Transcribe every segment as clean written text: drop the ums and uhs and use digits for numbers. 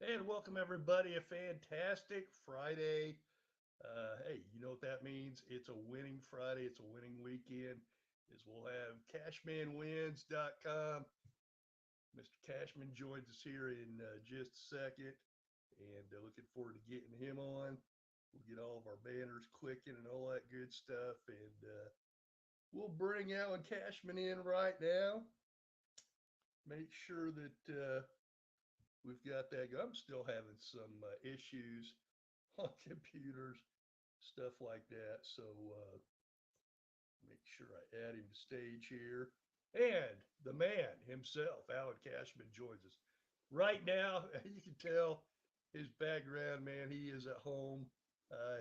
And welcome everybody. A fantastic Friday. Hey, you know what that means? It's a winning Friday. It's a winning weekend. Is we'll have CashmanWins.com. Mr. Cashman joins us here in just a second, and looking forward to getting him on. We'll get all of our banners clicking and all that good stuff, and we'll bring Alan Cashman in right now. Make sure that we've got that. I'm still having some issues on computers, stuff like that. So make sure I add him to stage here. And the man himself, Alan Cashman, joins us right now. You can tell his background, man. He is at home.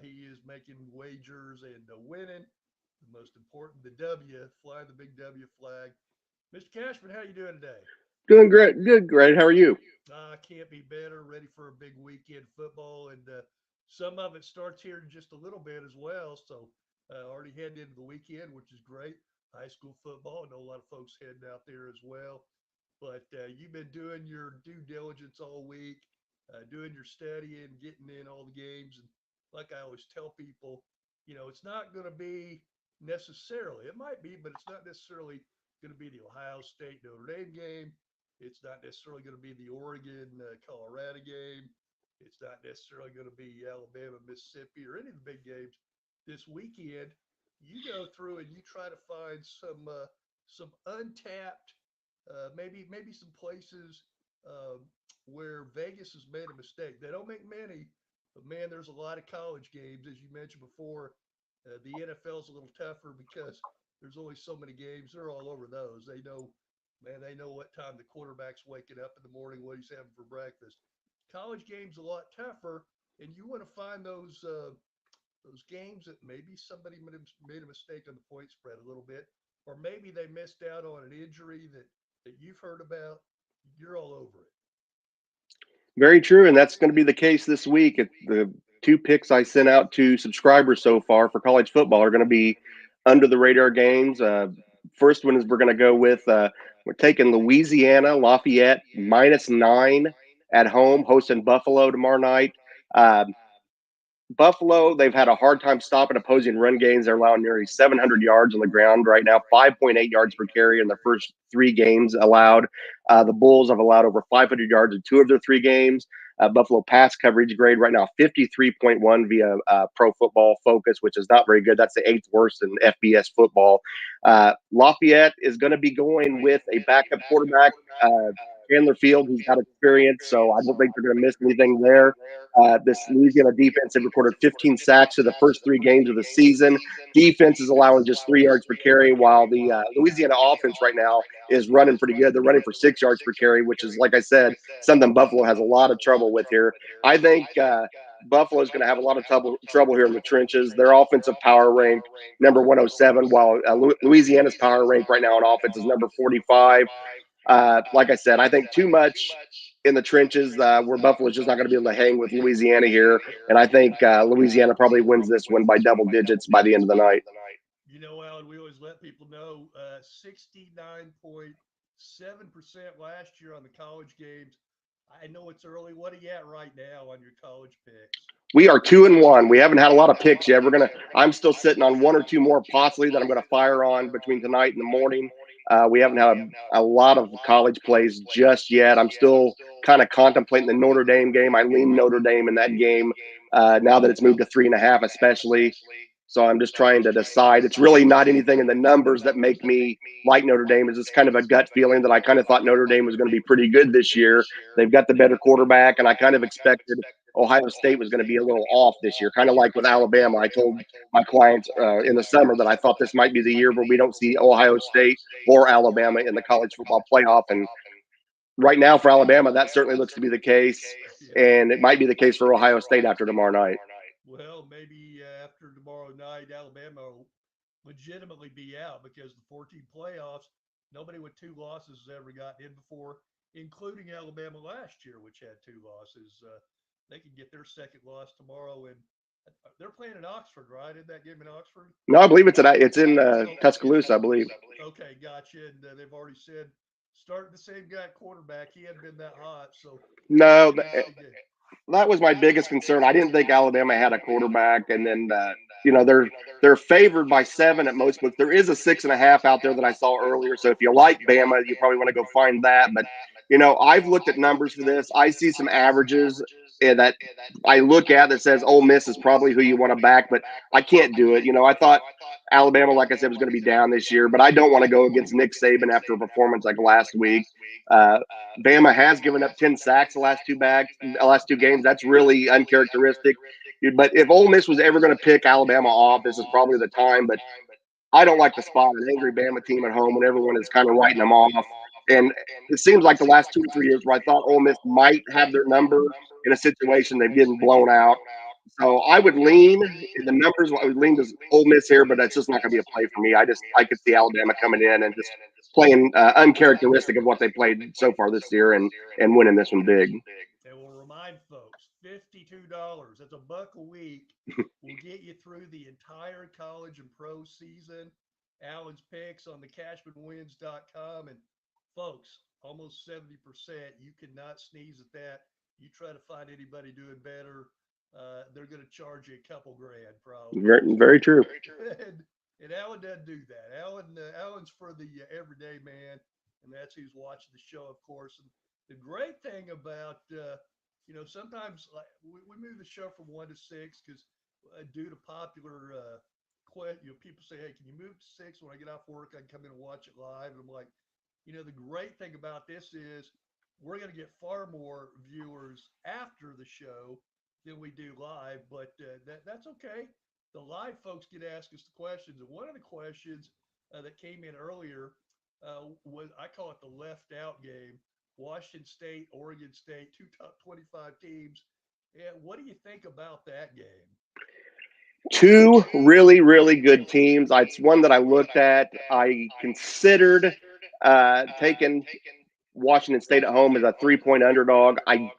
He is making wagers and winning. The most important, the W, flying the big W flag. Mr. Cashman, how you doing today? Doing great. Good, great. How are you? Can't be better. Ready for a big weekend football, and some of it starts here in just a little bit as well. So already heading into the weekend, which is great. High school football. I know a lot of folks heading out there as well. But you've been doing your due diligence all week, doing your studying, getting in all the games, and like I always tell people, it's not going to be necessarily. It might be, but it's not necessarily going to be the Ohio State Notre Dame game. It's not necessarily going to be the Oregon Colorado game. It's not necessarily going to be Alabama Mississippi or any of the big games this weekend. You go through and you try to find some untapped, maybe some places where Vegas has made a mistake. They don't make many, but man, there's a lot of college games, as you mentioned before. The NFL is a little tougher because there's only so many games. They're all over those. They know, man, they know what time the quarterback's waking up in the morning, what he's having for breakfast. College games a lot tougher, and you want to find those games that maybe somebody made a mistake on the point spread a little bit, or maybe they missed out on an injury that you've heard about. You're all over it. Very true, and that's going to be the case this week. The two picks I sent out to subscribers so far for college football are going to be under the radar games. First one is we're going to go with we're taking Louisiana Lafayette -9 at home, hosting Buffalo tomorrow night. Um, Buffalo, they've had a hard time stopping opposing run games. They're allowing nearly 700 yards on the ground right now, 5.8 yards per carry in their first three games allowed. The Bulls have allowed over 500 yards in two of their three games. Buffalo pass coverage grade right now 53.1 via Pro Football Focus, which is not very good. That's the eighth worst in FBS football. Lafayette is going to be going with a backup quarterback. Chandler Field, who's got experience, so I don't think they're going to miss anything there. This Louisiana defense had recorded 15 sacks in the first three games of the season. Defense is allowing just 3 yards per carry, while the Louisiana offense right now is running pretty good. They're running for 6 yards per carry, which is, like I said, something Buffalo has a lot of trouble with here. I think Buffalo is going to have a lot of trouble here in the trenches. Their offensive power ranked number 107, while Louisiana's power rank right now on offense is number 45. Like I said, I think too much in the trenches where Buffalo's just not going to be able to hang with Louisiana here. And I think Louisiana probably wins this one by double digits by the end of the night. Alan, we always let people know 69.7% last year on the college games. I know it's early. What are you at right now on your college picks? We are 2-1. We haven't had a lot of picks yet. I'm still sitting on one or two more possibly that I'm gonna fire on between tonight and the morning. We haven't had a lot of college plays just yet. I'm still kind of contemplating the Notre Dame game. I lean Notre Dame in that game now that it's moved to 3.5, especially. So I'm just trying to decide. It's really not anything in the numbers that make me like Notre Dame. It's just kind of a gut feeling that I kind of thought Notre Dame was going to be pretty good this year. They've got the better quarterback, and I kind of expected Ohio State was going to be a little off this year, kind of like with Alabama. I told my clients in the summer that I thought this might be the year where we don't see Ohio State or Alabama in the college football playoff. And right now for Alabama, that certainly looks to be the case. Yeah. And it might be the case for Ohio State after tomorrow night. Well, maybe after tomorrow night, Alabama will legitimately be out because the 14 playoffs, nobody with two losses has ever gotten in before, including Alabama last year, which had two losses. They can get their second loss tomorrow, and they're playing in Oxford, right? In that game in Oxford. No, I believe it's in Oh, Tuscaloosa, I believe. okay, gotcha. And they've already said starting the same guy at quarterback. He hadn't been that hot, so should No, be an interesting game. that was my biggest concern. I didn't think Alabama had a quarterback, and then they're favored by 7 at most books. There is a 6.5 out there that I saw earlier. So if you like Bama, you probably want to go find that. But I've looked at numbers for this. I see some averages that I look at that says Ole Miss is probably who you want to back, but I can't do it. I thought Alabama, like I said, was going to be down this year, but I don't want to go against Nick Saban after a performance like last week. Uh, Bama has given up 10 sacks last two games. That's really uncharacteristic. But if Ole Miss was ever going to pick Alabama off, this is probably the time. But I don't like to spot an angry Bama team at home when everyone is kind of writing them off. And it seems like the last 2 or 3 years where I thought Ole Miss might have their number in a situation they've getting blown out. So I would lean in the numbers. I would lean to Ole Miss here, but that's just not going to be a play for me. I could see Alabama coming in and just playing uncharacteristic of what they played so far this year and winning this one big. And we'll remind folks, $52. That's $1 a week. Will get you through the entire college and pro season. Alan's picks on the cashmanwins.com. And folks, almost 70%. You cannot sneeze at that. You try to find anybody doing better, they're going to charge you a couple grand probably. Very, So, very true. and Alan doesn't do that. Alan's for the everyday man, and that's who's watching the show, of course. And the great thing about sometimes like we move the show from 1 to 6 because due to popular people say, hey, can you move to 6 when I get off work? I can come in and watch it live. And I'm like, the great thing about this is we're going to get far more viewers after the show than we do live, but that's okay. The live folks get to ask us the questions, and one of the questions that came in earlier was, I call it the left out game. Washington State, Oregon State, two top 25 teams. And what do you think about that game? Two really, really good teams. It's one that I looked at. I considered taking Washington State at home as a 3-point underdog. I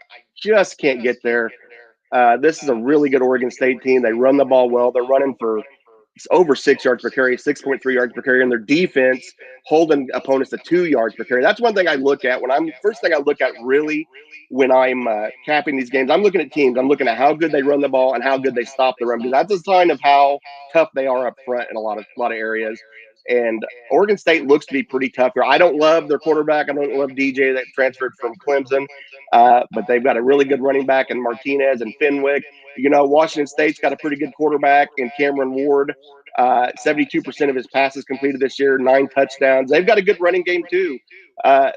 just can't get there. This is a really good Oregon State team. They run the ball well. They're running for over 6 yards per carry, 6.3 yards per carry, and their defense holding opponents to 2 yards per carry. That's one thing I look at first thing I look at really when I'm capping these games. I'm looking at teams. I'm looking at how good they run the ball and how good they stop the run, because that's a sign of how tough they are up front in a lot of areas. And Oregon State looks to be pretty tough here. I don't love their quarterback. I don't love DJ that transferred from Clemson, but they've got a really good running back in Martinez and Fenwick. Washington State's got a pretty good quarterback in Cameron Ward. 72% of his passes completed this year, 9 touchdowns. They've got a good running game too,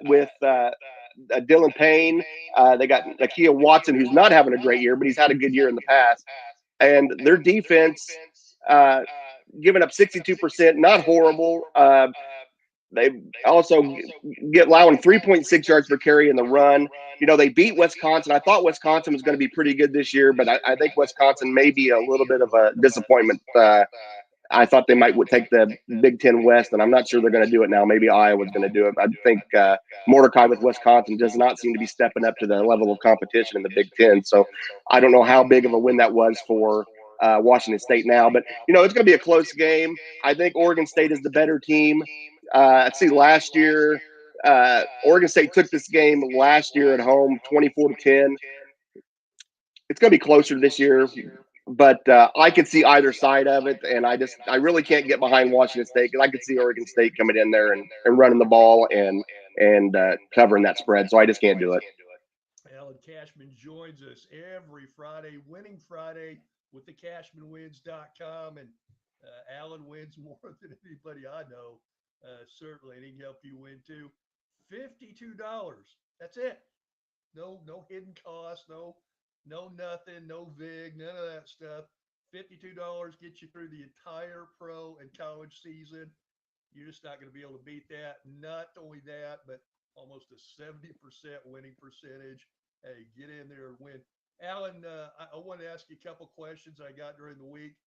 with Dylan Payne. They got Nakia Watson, who's not having a great year, but he's had a good year in the past. And their defense, giving up 62%, not horrible. They also get allowing 3.6 yards per carry in the run. They beat Wisconsin. I thought Wisconsin was going to be pretty good this year, but I think Wisconsin may be a little bit of a disappointment. I thought they might take the Big Ten West, and I'm not sure they're going to do it now. Maybe Iowa's going to do it. I think Mordecai with Wisconsin does not seem to be stepping up to the level of competition in the Big Ten. So I don't know how big of a win that was for Washington State now. But, it's going to be a close game. I think Oregon State is the better team. Let's see, last year, Oregon State took this game last year at home, 24-10. It's going to be closer this year, but I could see either side of it, and I really can't get behind Washington State because I could see Oregon State coming in there and running the ball and covering that spread. So I just can't do it. Alan Cashman joins us every Friday, Winning Friday with the CashmanWins.com, and Alan wins more than anybody I know, certainly, and he can help you win too. $52. That's it. No hidden costs, no nothing, no VIG, none of that stuff. $52 gets you through the entire pro and college season. You're just not going to be able to beat that. Not only that, but almost a 70% winning percentage. Hey, get in there and win. Alan, I want to ask you a couple questions I got during the week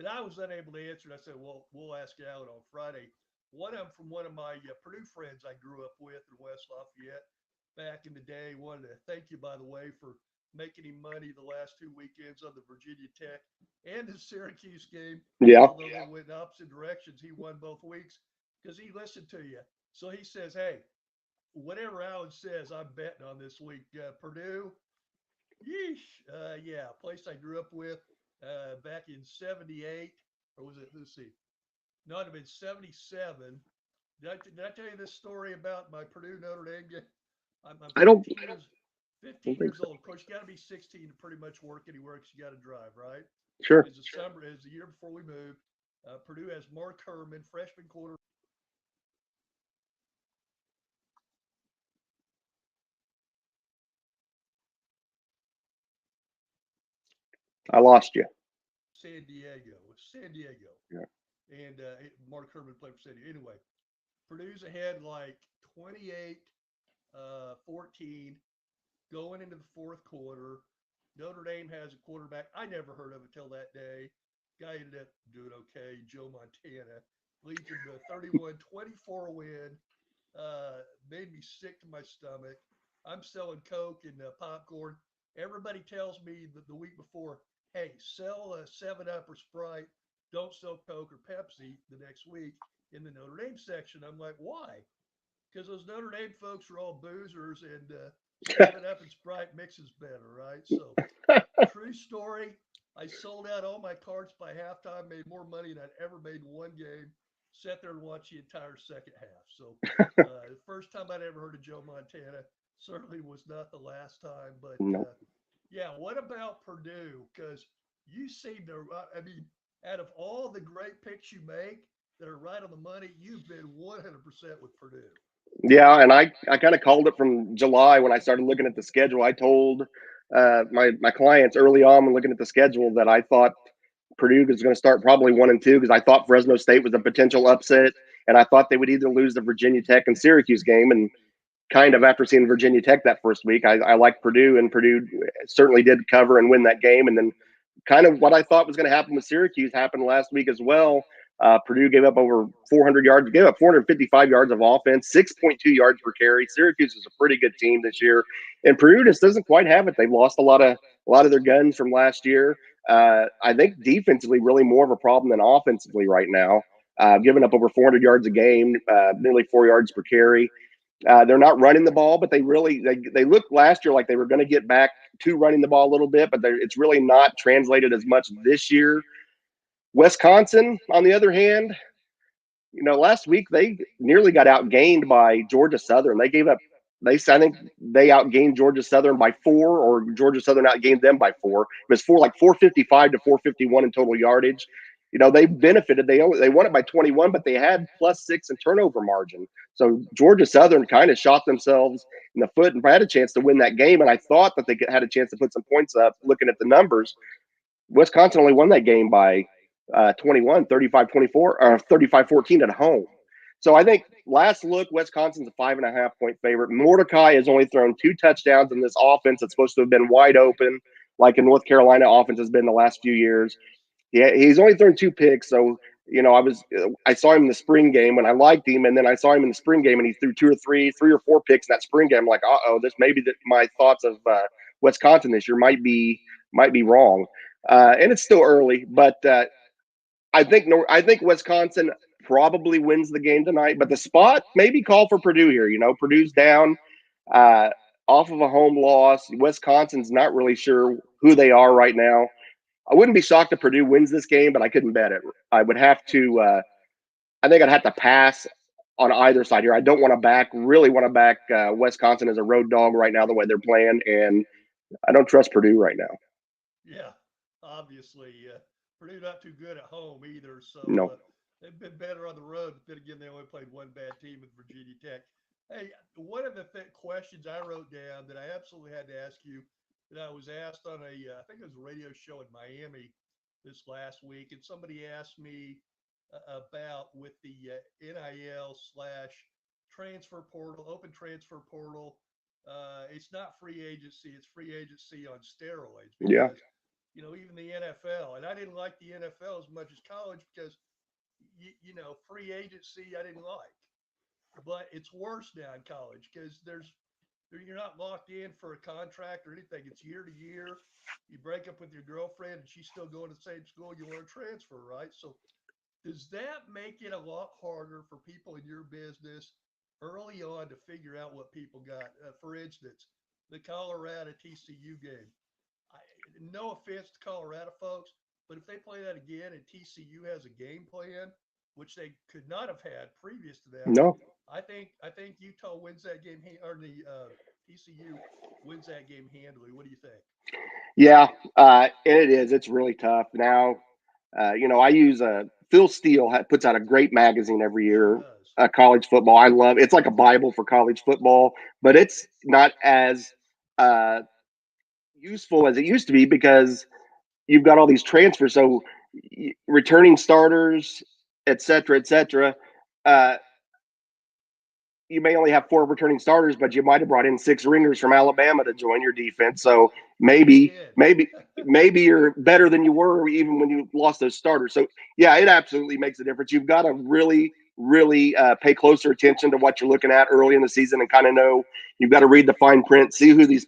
that I was unable to answer. And I said, well, we'll ask Alan on Friday. One of them from one of my Purdue friends I grew up with in West Lafayette back in the day. Wanted to thank you, by the way, for making him money the last 2 weekends on the Virginia Tech and the Syracuse game. Yeah. Although they went in opposite directions, he won both weeks because he listened to you. So he says, hey, whatever Alan says, I'm betting on this week. Purdue, yeesh. Yeah, place I grew up with back in '78, or was it? Let's see. No, it'd have been '77. Did I tell you this story about my Purdue Notre Dame game? I'm I don't, 15 don't think years so. old. Of course, you got to be 16 to pretty much work anywhere because you got to drive, right? Sure. Is the summer, is the year before we moved. Purdue has Mark Herman, freshman quarter. I lost you. San Diego. San Diego. Yeah. And Mark Herman played for San Diego. Anyway, Purdue's ahead like 28 14 going into the fourth quarter. Notre Dame has a quarterback I never heard of until that day. Guy ended up doing okay, Joe Montana. Leads them to a 31-24 win. Made me sick to my stomach. I'm selling Coke and popcorn. Everybody tells me that the week before, hey, sell a 7 Up or Sprite. Don't sell Coke or Pepsi the next week in the Notre Dame section. I'm like, why? Because those Notre Dame folks are all boozers and 7 Up and Sprite mixes better, right? So, true story. I sold out all my carts by halftime, made more money than I'd ever made in one game. Sat there and watched the entire second half. So, the first time I'd ever heard of Joe Montana certainly was not the last time. But No. yeah, what about Purdue? Because you seem to, I mean, out of all the great picks you make that are right on the money, you've been 100% with Purdue. Yeah, and I kind of called it from July when I started looking at the schedule. I told my clients early on when looking at the schedule that I thought Purdue was going to start probably 1-2 because I thought Fresno State was a potential upset, and I thought they would either lose the Virginia Tech and Syracuse game. And kind of after seeing Virginia Tech that first week, I liked Purdue, and Purdue certainly did cover and win that game. And then kind of what I thought was going to happen with Syracuse happened last week as well. Purdue gave up over 400 yards, gave up 455 yards of offense, 6.2 yards per carry. Syracuse is a pretty good team this year, and Purdue just doesn't quite have it. They've lost a lot of their guns from last year. I think defensively, really more of a problem than offensively right now. Giving up over 400 yards a game, nearly 4 yards per carry. They're not running the ball, but they looked last year like they were going to get back to running the ball a little bit, but it's really not translated as much this year. Wisconsin, on the other hand, last week they nearly got outgained by Georgia Southern. They gave up. I think they outgained Georgia Southern by 4, or Georgia Southern outgained them by 4. It was 455 to 451 in total yardage. They benefited. They won it by 21, but they had +6 in turnover margin. So Georgia Southern kind of shot themselves in the foot and had a chance to win that game. And I thought that they had a chance to put some points up. Looking at the numbers, Wisconsin only won that game by 21, 35-24, or 35-14 at home. So I think last look, Wisconsin's a 5.5 point favorite. Mordecai has only thrown 2 touchdowns in this offense that's supposed to have been wide open, like in North Carolina offense has been the last few years. Yeah, he's only thrown 2 picks. So I saw him in the spring game when I liked him, and then I saw him in the spring game and he threw 3 or 4 picks in that spring game. I'm like, this maybe that my thoughts of Wisconsin this year might be wrong. And it's still early, but I think Wisconsin probably wins the game tonight. But the spot maybe call for Purdue here. Purdue's down uh, off of a home loss. Wisconsin's not really sure who they are right now. I wouldn't be shocked if Purdue wins this game, but I couldn't bet it. I would have to. I think I'd have to pass on either side here. I don't want to really want to back Wisconsin as a road dog right now the way they're playing, and I don't trust Purdue right now. Yeah, obviously. Purdue not too good at home either. So No. they've been better on the road. But then again, they only played one bad team with Virginia Tech. Hey, one of the questions I wrote down that I absolutely had to ask you that I was asked on I think it was a radio show in Miami this last week, and somebody asked me about with the NIL slash transfer portal, open transfer portal. It's not free agency; it's free agency on steroids Yeah. because even the NFL, and I didn't like the NFL as much as college because free agency I didn't like, but it's worse now in college because you're not locked in for a contract or anything. It's year to year. You break up with your girlfriend and she's still going to the same school. You want to transfer, right? So does that make it a lot harder for people in your business early on to figure out what people got. For instance, the Colorado TCU game. I, no offense to Colorado folks, but if they play that again and TCU has a game plan, which they could not have had previous to that, No. I think Utah wins that game or the TCU wins that game handily. What do you think? Yeah, and it is. It's really tough now. I use Phil Steele puts out a great magazine every Sure year. does. College football, I love. It's like a Bible for college football, but it's not as uh, useful as it used to be because you've got all these transfers. So returning starters, et cetera, et cetera. Uh, you may only have four returning starters, but you might have brought in six ringers from Alabama to join your defense. So Yes, you maybe, did. maybe, maybe you're better than you were even when you lost those starters. So yeah, it absolutely makes a difference. You've got to really, really pay closer attention to what you're looking at early in the season and kind of know you've got to read the fine print, see who these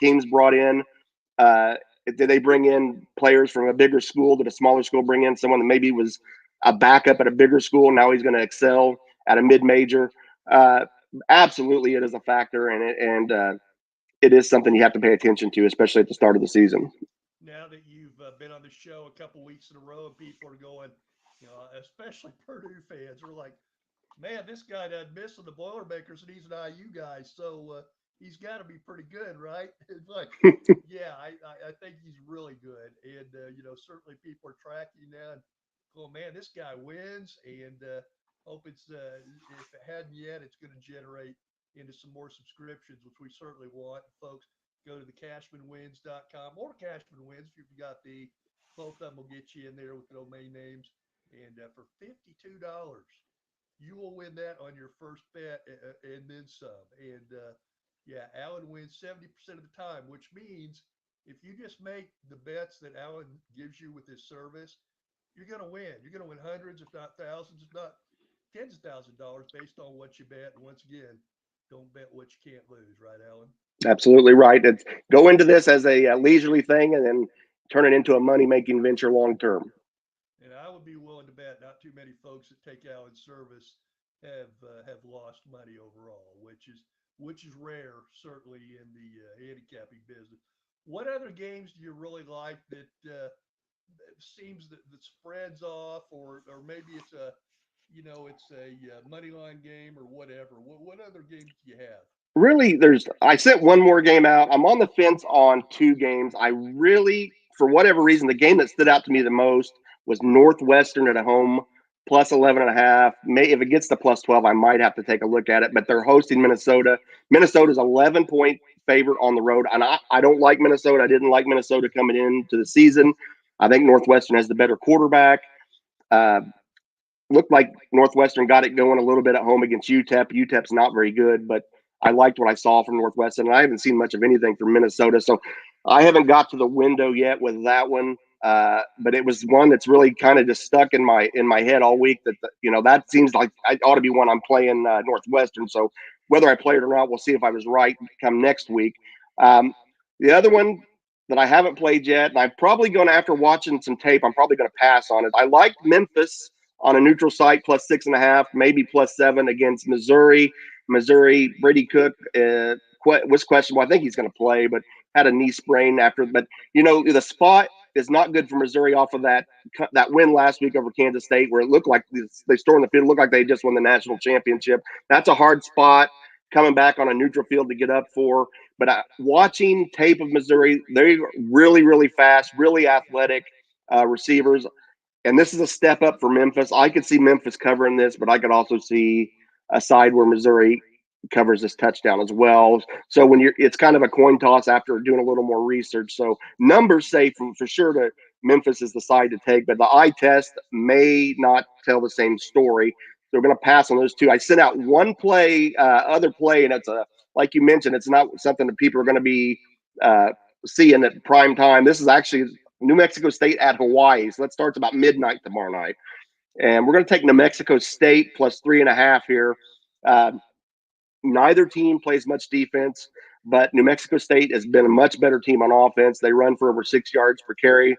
teams brought in. Uh, did they bring in players from a bigger school? Did a smaller school bring in someone that maybe was a backup at a bigger school? Now he's going to excel at a mid-major. Uh, Absolutely, it is a factor, and it is something you have to pay attention to, especially at the start of the season. Now that you've been on the show a couple weeks in a row and people are going, especially Purdue fans are like, man, this guy doesn't miss on the Boilermakers and he's an IU guy, so he's got to be pretty good, right? It's like, yeah, I think he's really good, and certainly people are tracking now and going, man, this guy wins, and hope it's if it hadn't yet, it's going to generate into some more subscriptions, which we certainly want, folks. Go to the cashmanwins.com or Cashman Wins if you've got the both of them will get you in there with the domain names. And for $52, you will win that on your first bet and then some. And yeah, Alan wins 70% of the time, which means if you just make the bets that Alan gives you with his service, you're going to win. You're going to win hundreds, if not thousands, if not tens of thousands of dollars based on what you bet. And once again, don't bet what you can't lose, right, Alan? Absolutely right. It's go into this as a leisurely thing, and then turn it into a money-making venture long term. And I would be willing to bet not too many folks that take Alan's service have lost money overall, which is rare, certainly in the handicapping business. What other games do you really like that seems that spreads off, or maybe it's a money line game or whatever? What other games do you have? Really, I sent one more game out. I'm on the fence on two games. I really, for whatever reason, the game that stood out to me the most was Northwestern at home plus 11 and a half. If it gets to plus 12, I might have to take a look at it, but they're hosting Minnesota. Minnesota's 11-point favorite on the road, and I don't like Minnesota. I didn't like Minnesota coming into the season. I think Northwestern has the better quarterback. Uh, Looked like Northwestern got it going a little bit at home against UTEP. UTEP's not very good, but I liked what I saw from Northwestern, and I haven't seen much of anything from Minnesota. So I haven't got to the window yet with that one. But it was one that's really kind of just stuck in my head all week. That seems like I ought to be one I'm playing Northwestern. So whether I play it or not, we'll see if I was right come next week. Um, the other one that I haven't played yet, and I'm probably going to, after watching some tape, I'm probably going to pass on it. I liked Memphis on a neutral site plus 6.5, maybe plus 7 against Missouri. Missouri, Brady Cook was questionable. I think he's going to play, but had a knee sprain after. But the spot is not good for Missouri off of that win last week over Kansas State, where it looked like they stormed the field, looked like they just won the national championship. That's a hard spot coming back on a neutral field to get up for. But watching tape of Missouri, they're really, really fast, really athletic receivers. And this is a step up for Memphis. I could see Memphis covering this, but I could also see a side where Missouri covers this touchdown as well. So it's kind of a coin toss after doing a little more research. So numbers say for sure that Memphis is the side to take, but the eye test may not tell the same story. So we're going to pass on those two. I sent out one other play, and it's like you mentioned, it's not something that people are going to be uh, seeing at prime time. This is actually New Mexico State at Hawaii. So that starts about midnight tomorrow night. And we're going to take New Mexico State plus 3.5 here. Uh, Neither team plays much defense, but New Mexico State has been a much better team on offense. They run for over 6 yards per carry,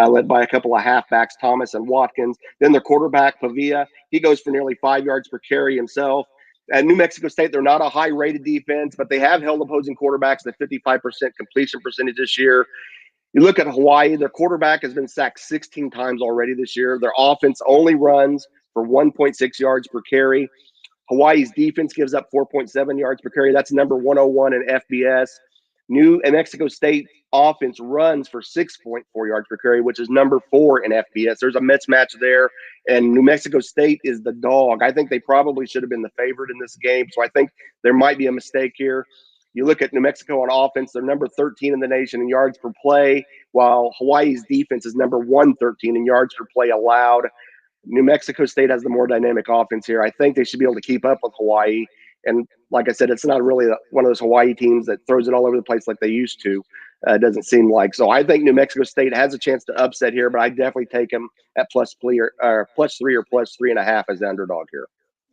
led by a couple of halfbacks, Thomas and Watkins. Then their quarterback, Pavia, he goes for nearly 5 yards per carry himself. At New Mexico State, they're not a high rated defense, but they have held opposing quarterbacks at 55% completion percentage this year. You look at Hawaii, their quarterback has been sacked 16 times already this year. Their offense only runs for 1.6 yards per carry. Hawaii's defense gives up 4.7 yards per carry. That's number 101 in FBS. New Mexico State offense runs for 6.4 yards per carry, which is number 4 in FBS. There's a mismatch there, and New Mexico State is the dog. I think they probably should have been the favorite in this game, so I think there might be a mistake here. You look at New Mexico on offense, they're number 13 in the nation in yards per play, while Hawaii's defense is number 113 in yards per play allowed. New Mexico State has the more dynamic offense here. I think they should be able to keep up with Hawaii. And like I said, it's not really one of those Hawaii teams that throws it all over the place like they used to. It doesn't seem like. So I think New Mexico State has a chance to upset here, but I definitely take them at plus 3 or plus 3.5 as the underdog here.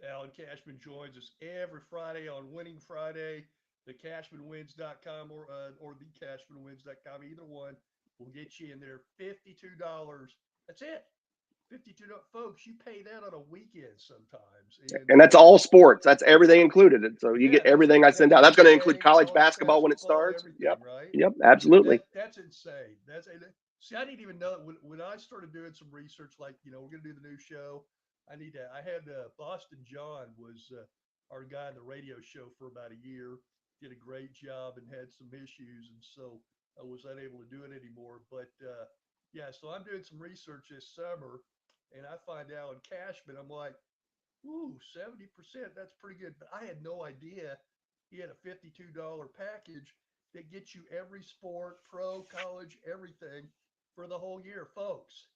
Alan Cashman joins us every Friday on Winning Friday. The CashmanWins.com or thecashmanwins.com. Either one will get you in there. $52. That's it. 52 folks, you pay that on a weekend sometimes. And that's all sports. That's everything included. And so you Yeah, get everything I send out. That's going to include college basketball when it basketball, starts. everything, Yep. right? Yep. Absolutely. That's insane. See, I didn't even know when I started doing some research, like, we're going to do the new show. I had Boston John was our guy in the radio show for about a year, did a great job and had some issues. And so I was unable to do it anymore. But yeah, so I'm doing some research this summer and I find Alan Cashman. I'm like, ooh, 70%. That's pretty good. But I had no idea he had a $52 package that gets you every sport, pro, college, everything for the whole year. Folks,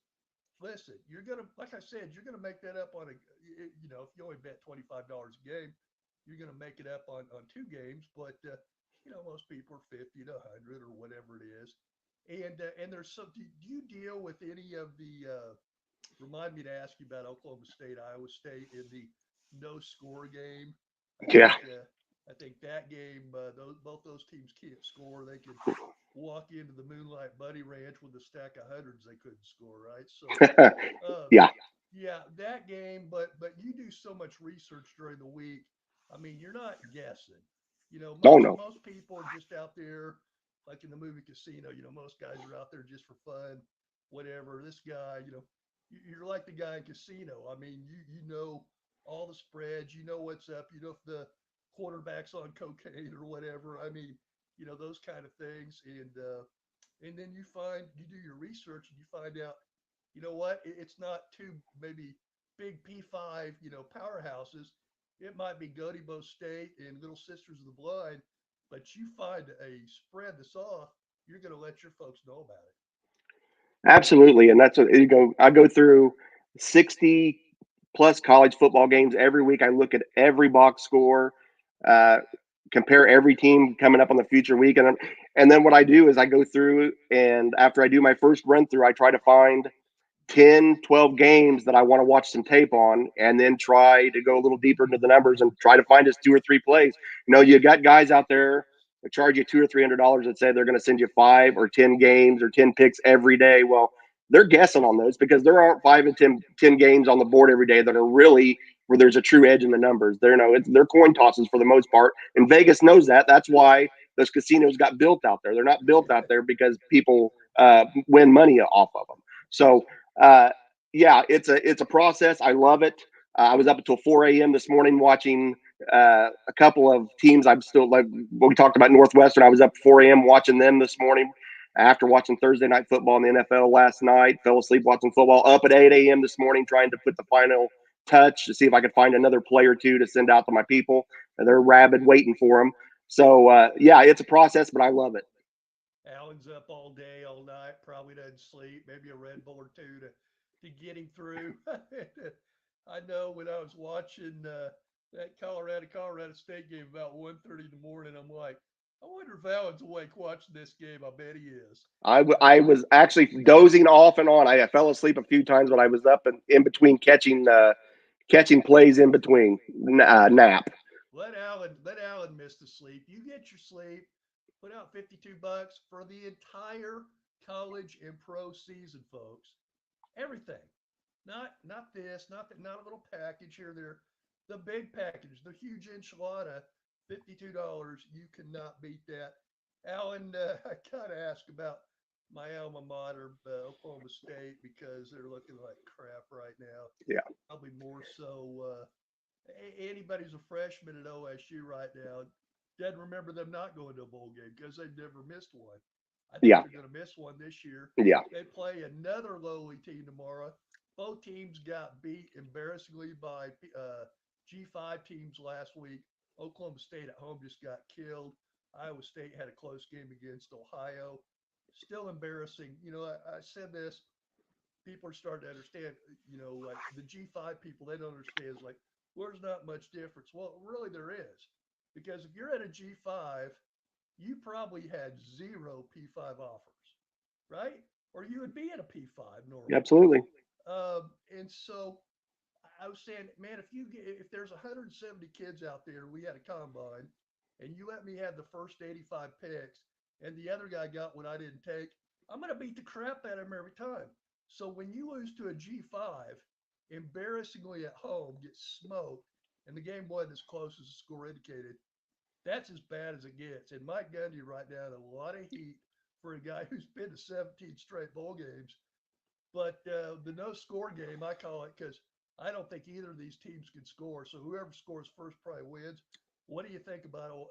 listen, you're going to, like I said, you're going to make that up on if you only bet $25 a game, you're going to make it up on two games. But, most people are 50 to 100 or whatever it is. And there's some, do you deal with any of the, remind me to ask you about Oklahoma State, Iowa State in the no score game. I think Yeah. I think that game, both those teams can't score. They could walk into the Moonlight Bunny Ranch with a stack of hundreds they couldn't score, right? So, Yeah. yeah, that game. But you do so much research during the week. I mean, you're not guessing. Oh, Most no. most people are just out there, like in the movie Casino. Most guys are out there just for fun, whatever. This guy, you're like the guy in Casino. I mean, you know all the spreads. You know what's up. You know if the quarterback's on cocaine or whatever. I mean, those kind of things. And then you do your research and you find out, you know what? It's not two maybe big P5 powerhouses. It might be Godibo State and Little Sisters of the Blind, but you find a spread that's off. You're going to let your folks know about it. Absolutely. And that's what you go. I go through 60 plus college football games every week. I look at every box score, uh, compare every team coming up on the future week. And then what I do is I go through, and after I do my first run through, I try to find 10, 12 games that I want to watch some tape on, and then try to go a little deeper into the numbers and try to find just 2 or 3 plays. You got guys out there that charge you $200 or $300 that say they're going to send you 5 or 10 games or 10 picks every day. Well, they're guessing on those because there aren't 5 and 10 games on the board every day that are really where there's a true edge in the numbers. They're coin tosses for the most part, and Vegas knows that. That's why those casinos got built out there. They're not built out there because people win money off of them. So uh, yeah, it's a process. I love it. I was up until 4 a.m. this morning watching a couple of teams. I'm still like we talked about Northwestern. I was up 4 a.m. watching them this morning after watching Thursday night football in the NFL last night. Fell asleep watching football. Up at 8 a.m. this morning trying to put the final touch to see if I could find another play or two to send out to my people. They're rabid waiting for them. So yeah, it's a process, but I love it. Alan's up all day, all night, probably doesn't sleep, maybe a Red Bull or two to get him through. I know when I was watching that Colorado State game about 1:30 in the morning, I'm like, I wonder if Alan's awake watching this game. I bet he is. I was actually dozing off and on. I fell asleep a few times, but I was up and in between catching plays in between nap. Let Alan miss the sleep. You get your sleep. Put out $52 for the entire college and pro season, folks. Everything. Not this, not that, not a little package here or there. the big package, the huge enchilada, $52. You cannot beat that. Alan, I gotta ask about my alma mater, Oklahoma State, because they're looking like crap right now. Yeah. Probably more so. Anybody who's a freshman at OSU right now doesn't remember them not going to a bowl game because they've never missed one. I think Yeah. they're going to miss one this year. Yeah. They play another lowly team tomorrow. Both teams got beat embarrassingly by G5 teams last week. Oklahoma State at home just got killed. Iowa State had a close game against Ohio. Still embarrassing. I said this, people are starting to understand, like the G5 people, they don't understand. It's like, well, there's not much difference. Well, really, there is. Because if you're at a G5, you probably had zero P5 offers, right? Or you would be at a P5 normally. Absolutely. And so I was saying, man, if there's 170 kids out there, we had a combine, and you let me have the first 85 picks, and the other guy got what I didn't take, I'm going to beat the crap out of him every time. So when you lose to a G5, embarrassingly at home, get smoked, and the game wasn't as close as the score indicated, that's as bad as it gets. And Mike Gundy right now in a lot of heat for a guy who's been to 17 straight bowl games. But the no score game, I call it because I don't think either of these teams can score. So whoever scores first probably wins. What do you think about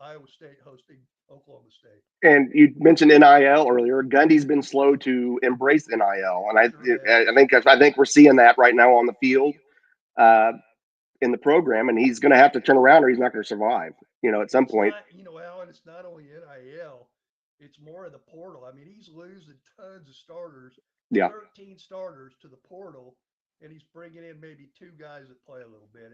Iowa State hosting Oklahoma State? And you mentioned NIL earlier. Gundy's been slow to embrace NIL, and Sure has. I think we're seeing that right now on the field, uh, in the program, and he's going to have to turn around or he's not going to survive. At some It's point. not, Alan, it's not only NIL, it's more of the portal. I mean, he's losing tons of starters, Yeah. 13 starters to the portal, and he's bringing in maybe two guys that play a little bit.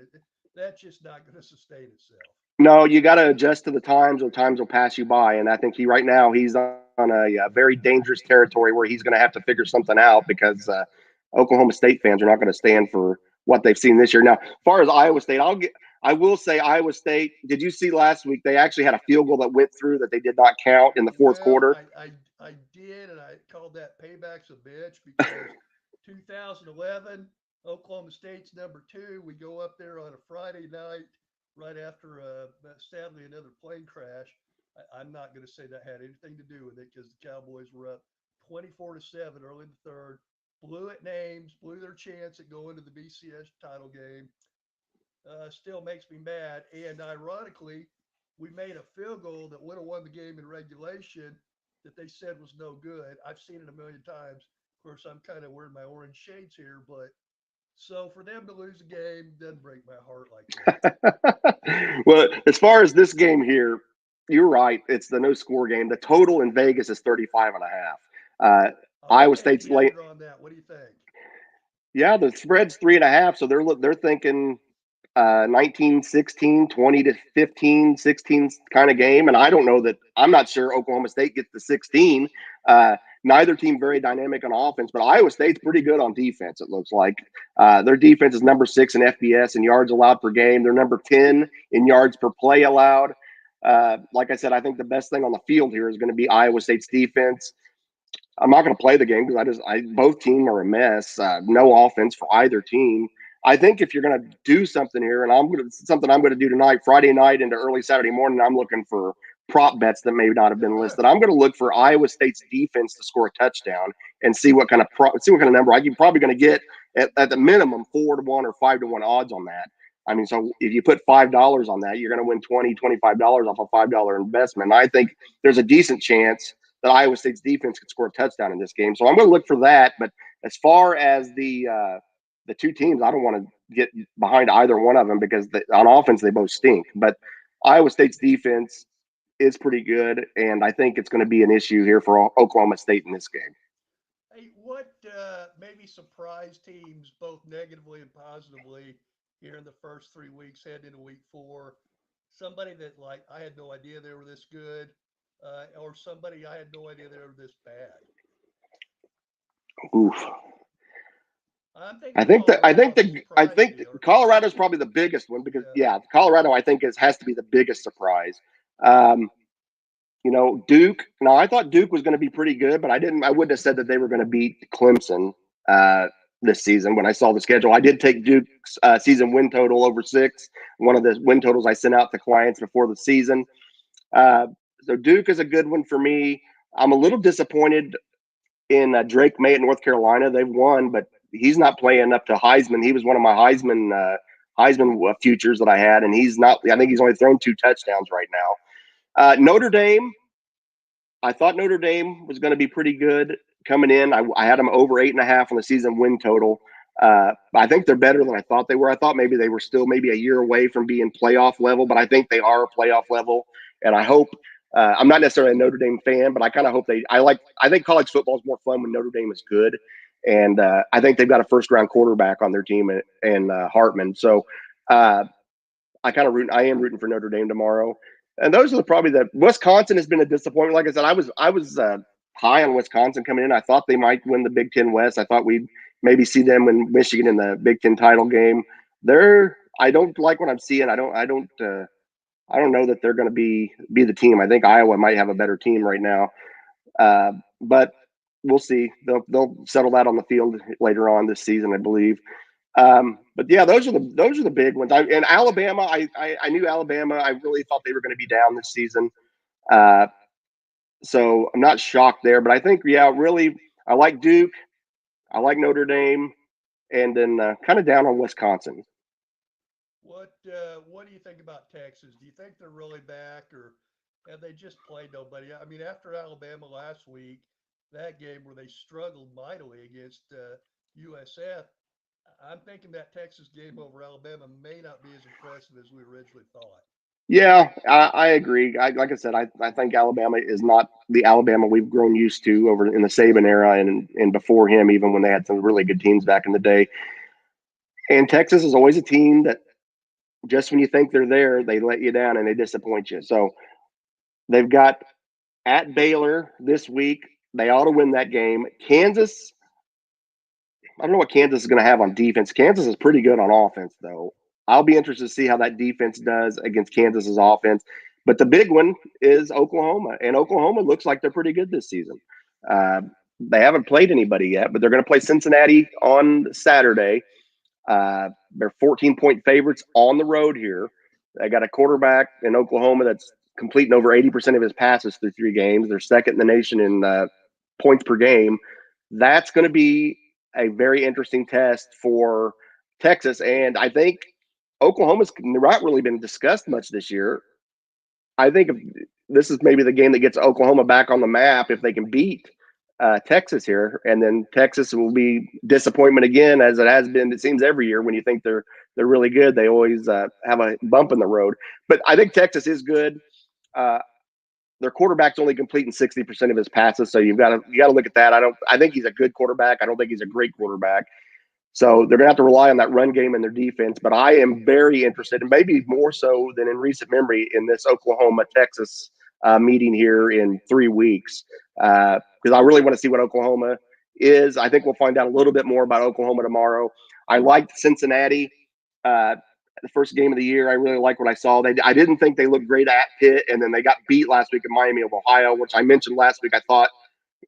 That's just not going to sustain itself. No, you got to adjust to the times, or times will pass you by. And I think right now he's on a very dangerous territory where he's going to have to figure something out because Oklahoma State fans are not going to stand for what they've seen this year. Now, as far as Iowa State, I will say Iowa State. Did you see last week they actually had a field goal that went through that they did not count in the fourth Well, quarter? I did, and I called that paybacks a bitch because 2011, Oklahoma State's number two. We go up there on a Friday night right after, sadly, another plane crash. I'm not going to say that had anything to do with it because the Cowboys were up 24-7 early in the third, blew at names, blew their chance at going to the BCS title game. Still makes me mad. And ironically, we made a field goal that would have won the game in regulation that they said was no good. I've seen it a million times. Of course, I'm kind of wearing my orange shades here, but so for them to lose a game doesn't break my heart like that. Well, as far as this game here, you're right. It's the no score game. The total in Vegas is 35 and a half. I'll Iowa take State's the late. under on that. What do you think? Yeah, the spread's 3.5. So they're thinking 19, 16, 20 to 15, 16 kind of game. And I don't know that I'm not sure Oklahoma State gets to 16. Neither team very dynamic on offense, but Iowa State's pretty good on defense, it looks like. Their defense is number 6 in FBS and yards allowed per game. They're number 10 in yards per play allowed. Like I said, I think the best thing on the field here is going to be Iowa State's defense. I'm not going to play the game because both teams are a mess. No offense for either team. I think if you're going to do something here, and something I'm going to do tonight, Friday night into early Saturday morning, I'm looking for prop bets that may not have been listed. I'm going to look for Iowa State's defense to score a touchdown and see what kind of number you're probably going to get at the minimum 4-1 or 5-1 odds on that. I mean, so if you put $5 on that, you're going to win $25 off a $5 investment. And I think there's a decent chance that Iowa State's defense could score a touchdown in this game. So I'm going to look for that. But as far as the two teams, I don't want to get behind either one of them because on offense they both stink. But Iowa State's defense is pretty good, and I think it's going to be an issue here for Oklahoma State in this game. Hey, what maybe surprised teams both negatively and positively here in the first 3 weeks, heading into week four? Somebody that like I had no idea they were this good, or somebody I had no idea they were this bad. Oof. I'm thinking Colorado. They I surprised think me. Or Colorado's probably the biggest one because yeah, yeah, Colorado I think has to be the biggest surprise. Um, Duke. Now I thought Duke was going to be pretty good, but I wouldn't have said that they were going to beat Clemson. Uh, this season. When I saw the schedule, I did take Duke's season win total over 6, one of the win totals I sent out to clients before the season. Uh, so Duke is a good one for me. I'm a little disappointed in Drake May at North Carolina. They've won, but he's not playing up to Heisman. He was one of my Heisman futures that I had, and he's not. I think he's only thrown 2 touchdowns right now. Notre Dame. I thought Notre Dame was going to be pretty good coming in. I had them over 8.5 on the season win total. I think they're better than I thought they were. I thought maybe they were still maybe a year away from being playoff level, but I think they are playoff level. And I hope I'm not necessarily a Notre Dame fan, but I kind of hope they. I think college football is more fun when Notre Dame is good, and I think they've got a first round quarterback on their team and Hartman. So uh, I am rooting for Notre Dame tomorrow. And those are probably the Wisconsin has been a disappointment. Like I said, I was high on Wisconsin coming in. I thought they might win the Big Ten West. I thought we'd maybe see them in Michigan in the Big Ten title game. I don't like what I'm seeing. I don't know that they're going to be the team. I think Iowa might have a better team right now, but we'll see. They'll settle that on the field later on this season, I believe. But yeah, those are the big ones. And Alabama, I knew Alabama. I really thought they were going to be down this season, uh, so I'm not shocked there. But I think really, I like Duke, I like Notre Dame, and then kind of down on Wisconsin. What do you think about Texas? Do you think they're really back, or have they just played nobody? I mean, after Alabama last week, that game where they struggled mightily against USF, I'm thinking that Texas game over Alabama may not be as impressive as we originally thought. Yeah, I agree. Like I said, I think Alabama is not the Alabama we've grown used to over in the Saban era and before him, even when they had some really good teams back in the day. And Texas is always a team that just when you think they're there, they let you down and they disappoint you. So they've got at Baylor this week. They ought to win that game. Kansas, I don't know what Kansas is going to have on defense. Kansas is pretty good on offense, though. I'll be interested to see how that defense does against Kansas's offense. But the big one is Oklahoma, and Oklahoma looks like they're pretty good this season. Uh, they haven't played anybody yet, but they're going to play Cincinnati on Saturday. They're 14-point favorites on the road here. They got a quarterback in Oklahoma that's completing over 80% of his passes through 3 games. They're second in the nation in points per game. That's going to be a very interesting test for Texas. And I think Oklahoma's not really been discussed much this year. I think if this is maybe the game that gets Oklahoma back on the map if they can beat Texas here, and then Texas will be disappointment again, as it has been. It seems every year when you think they're really good, they always have a bump in the road. But I think Texas is good. Uh, their quarterback's only completing 60% of his passes, so you got to look at that. I think he's a good quarterback. I don't think he's a great quarterback. So they're going to have to rely on that run game and their defense. But I am very interested, and maybe more so than in recent memory, in this Oklahoma Texas meeting here in 3 weeks, because I really want to see what Oklahoma is. I think we'll find out a little bit more about Oklahoma tomorrow. I liked Cincinnati. The first game of the year, I really like what I saw. I didn't think they looked great at Pitt, and then they got beat last week in Miami of Ohio, which I mentioned last week.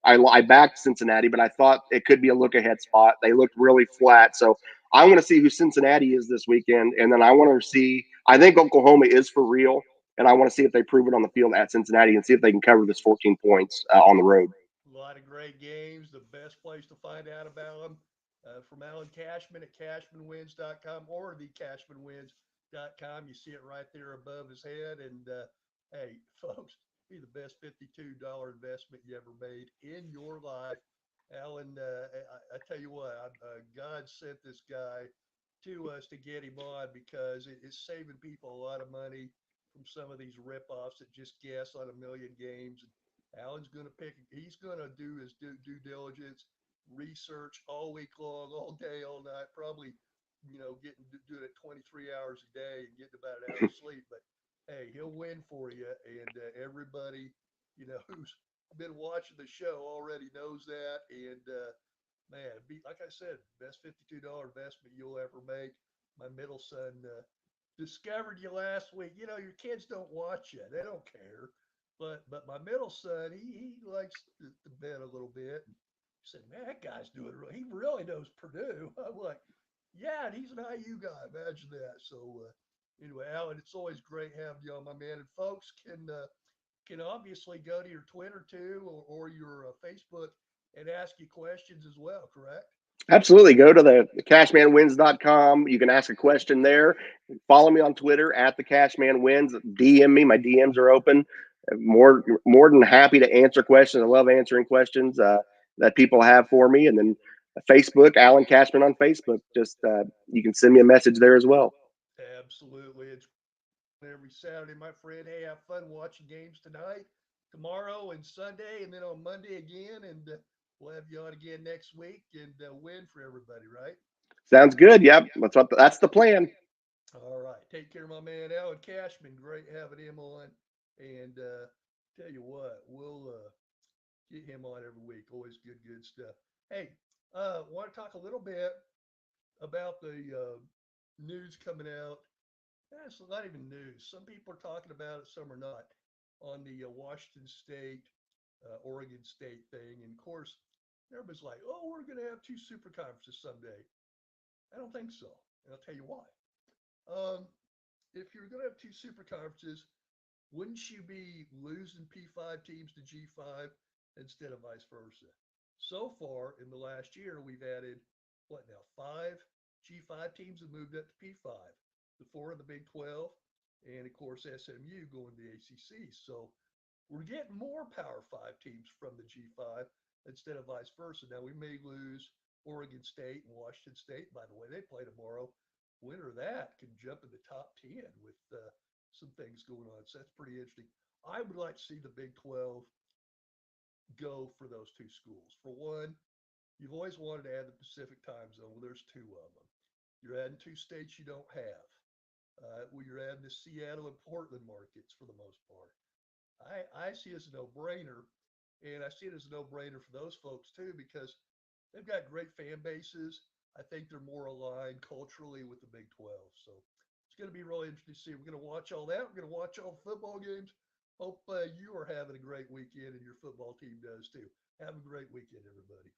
I backed Cincinnati, but I thought it could be a look ahead spot. They looked really flat. So I want to see who Cincinnati is this weekend. And then I want to see, I think Oklahoma is for real. And I want to see if they prove it on the field at Cincinnati and see if they can cover this 14 points on the road. A lot of great games. The best place to find out about them from Alan Cashman at cashmanwins.com or thecashmanwins.com. You see it right there above his head. And hey, folks, be the best $52 investment you ever made in your life. Alan, I tell you what, God sent this guy to us to get him on because it's saving people a lot of money from some of these ripoffs that just guess on a million games. Alan's going to he's going to do his due diligence, research all week long, all day, all night, probably, doing it 23 hours a day and getting about an hour of sleep. But hey, he'll win for you. And everybody, who's been watching the show already knows that. And man, like I said, best $52 investment you'll ever make. My middle son discovered you last week. Your kids don't watch you; they don't care. But my middle son, he likes to bet a little bit. He said, man, that guy's doing it. He really knows Purdue. I'm like, yeah, and he's an IU guy. Imagine that. So anyway, Alan, it's always great having you on, my man. And folks can obviously go to your Twitter too, or your Facebook and ask you questions as well. Correct? Absolutely. Go to the cashmanwins.com. You can ask a question there. Follow me on Twitter at the Cashman DM me. My DMs are open. More than happy to answer questions. I love answering questions that people have for me. And then Facebook, Alan Cashman on Facebook. Just you can send me a message there as well. Absolutely. It's every Saturday, my friend. Hey, have fun watching games tonight, tomorrow, and Sunday, and then on Monday again. And we'll have you on again next week and win for everybody, right? Sounds good. Yep, that's the plan. All right. Take care, my man, Alan Cashman. Great having him on. And tell you what, we'll get him on every week. Always good stuff. Hey, want to talk a little bit about the news coming out. It's not even news. Some people are talking about it, some are not, on the Washington State, Oregon State thing. And of course, everybody's like, oh, we're going to have two super conferences someday. I don't think so. And I'll tell you why. Um, if you're going to have two super conferences, wouldn't you be losing P5 teams to G5 instead of vice versa? So far in the last year, we've added what now? Five G5 teams have moved up to P5, the four in the Big 12, and of course SMU going to the ACC. So we're getting more Power Five teams from the G5 instead of vice versa. Now we may lose Oregon State and Washington State. By the way, they play tomorrow. Winner of that can jump in the top 10 with some things going on. So that's pretty interesting. I would like to see the Big 12 go for those two schools. For one, you've always wanted to add the Pacific time zone. Well, there's two of them. You're adding two states you don't have. Well, you're adding the Seattle and Portland markets for the most part. I see it as a no-brainer, and I see it as a no-brainer for those folks too because they've got great fan bases. I think they're more aligned culturally with the Big 12. So it's going to be really interesting to see. We're going to watch all that. We're going to watch all the football games. Hope you are having a great weekend and your football team does too. Have a great weekend, everybody.